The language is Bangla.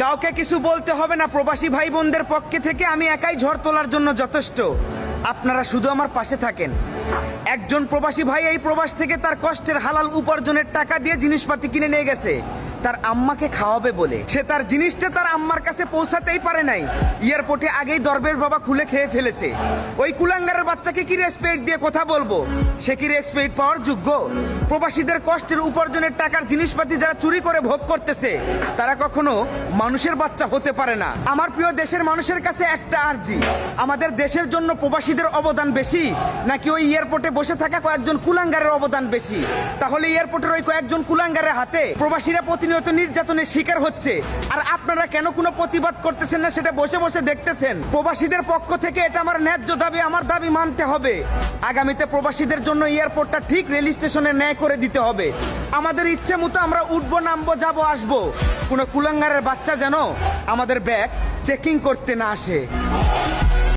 কাউকে কিছু বলতে হবে না, প্রবাসী ভাই বোনদের পক্ষে থেকে আমি একাই ঝড় তোলার জন্য যথেষ্ট। আপনারা শুধু আমার পাশে থাকেন। একজন প্রবাসী ভাই এই প্রবাস থেকে তার কষ্টের হালাল উপার্জনের টাকা দিয়ে জিনিসপাতি কিনে নিয়ে গেছে তার আম্মাকে খাওয়াবে বলে। সে তার জিনিসটা তার আম্মার কাছে পৌঁছাতেই পারে নাই, এয়ারপোর্টে আগেই দরবের বাবা খুলে খেয়ে ফেলেছে। ওই কুলাঙ্গারের বাচ্চাকে কি রেসপেক্ট দিয়ে কথা বলবো? সে কি রেসপেক্ট পাওয়ার যোগ্য? প্রবাসীদের কষ্টের উপার্জনের টাকার জিনিসপাতি যারা চুরি করে ভোগ করতেছে তারা কখনো মানুষের বাচ্চা হতে পারে না। আমার প্রিয় দেশের মানুষের কাছে একটা আর্জি, আমাদের দেশের জন্য প্রবাসীদের অবদান বেশি নাকি ওই এয়ারপোর্টে বসে থাকা কয়েকজন কুলাঙ্গারের অবদান বেশি? তাহলে এয়ারপোর্টের ওই কয়েকজন কুলাঙ্গারের হাতে প্রবাসীরা প্রতিনিয়ত নির্যাতনের শিকার হচ্ছে, আর আপনারা কেন কোনো প্রতিবাদ করতেছেন না? সেটা বসে বসে দেখতেছেন। প্রবাসীদের পক্ষ থেকে এটা আমার ন্যায্য দাবি, আমার দাবি মানতে হবে। আগামীতে প্রবাসীদের জন্য এয়ারপোর্টটা ঠিক রেল স্টেশনে ন্যায় করে দিতে হবে। আমাদের ইচ্ছে মতো আমরা উঠবো, নামবো, যাবো, আসবো। কোনো কুলাঙ্গারের বাচ্চা যেন আমাদের ব্যাগ চেকিং করতে না আসে।